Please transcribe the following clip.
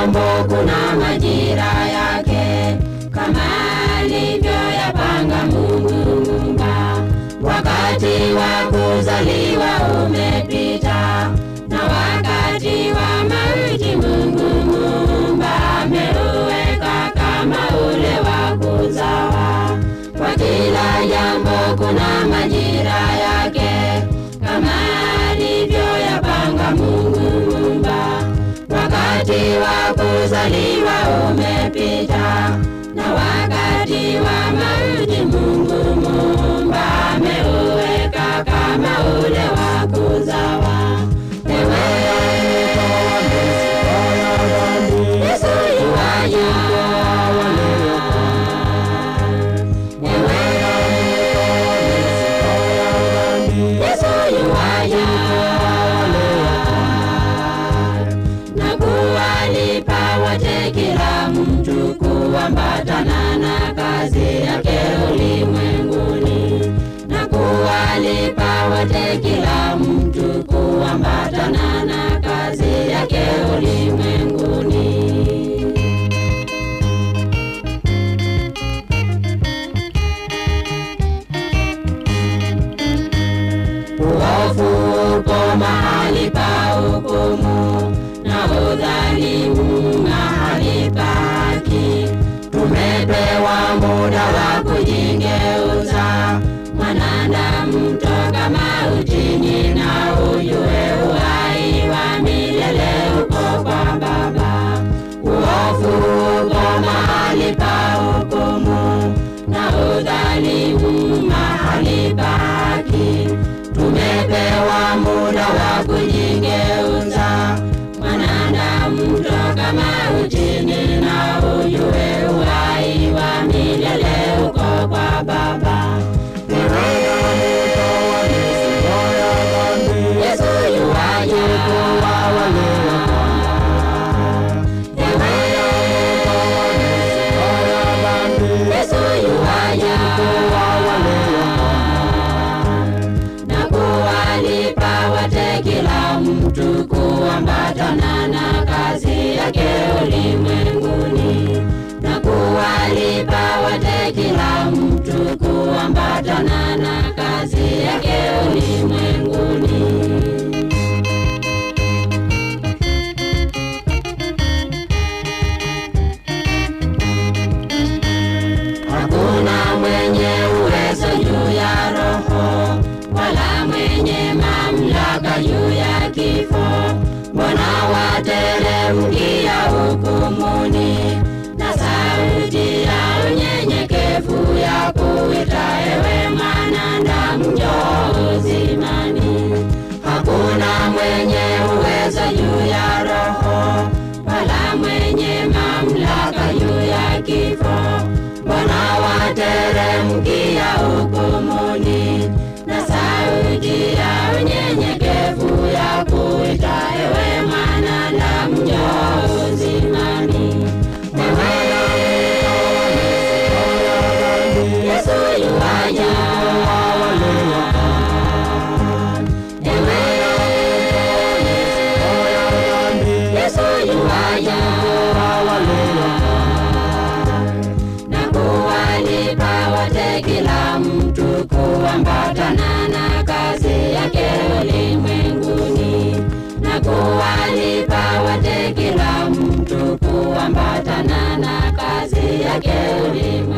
jambo kuna majira yake, kama alivyoyapanga Mungu Muumba. Wakati wa kuzaliwa umepita, na wakati wa mauti Mungu Muumba ameuweka kama ule wa kuzawa. Kwa kila jambo kuna majira yake, kama alivyoyapanga Mungu Muumba. Wakati wa kuzaliwa umepita, na wakati wa mauti Mungu Muumba ameuweka kama ule wa kuzawa. Yesu yuaja, Yesu yuaja, na kuwalipa wote kila mtu kuambatana na kazi yake ulimwenguni, na kuwalipa wote kila mtu kuambatana na kazi yake ulimwenguni. Uovu upo mahali pa hukumu, na udhalimu mahali pa haki. Tumepewa muda wa kujigeuza, mwanadamu toka mautini, na ujue uhai wa milele uko kwa Baba. Uovu uko mahali pa hukumu, na udhalimu mahali pa haki. Tumepewa muda wa kujigeuza, mwanadamu toka mautini, na ujue uhai wa milele uko kwa Baba. Yesu yuaja, Yesu yuaja, na kuwalipa wote kila mtu kuambatana na kazi yake ulimwenguni, na kuwalipa wote kila mtu kuambatana na kazi yake ulimwenguni. Hakuna mwenye uwezo juu ya roho, wala mwenye mamlaka juu ya kifo. Mbona wateremkia hukumuni, na sauti ya unyenyekevu ya kuita, ewe mwanadamu njoo uzimani. Hakuna mwenye uwezo juu ya roho, wala mwenye mamlaka juu ya kifo. Mbona wateremkia hukumuni, na sauti ya unyenyekevu ya kuita, ewe mwanadamu njoo uzimani. Yesu yuaja, Yesu yuaja, na kuwalipa wote kila mtu kuambatana na kazi yake ulimwenguni, na kuwalipa wote kila mtu kuambatana na kazi yake ulimwenguni.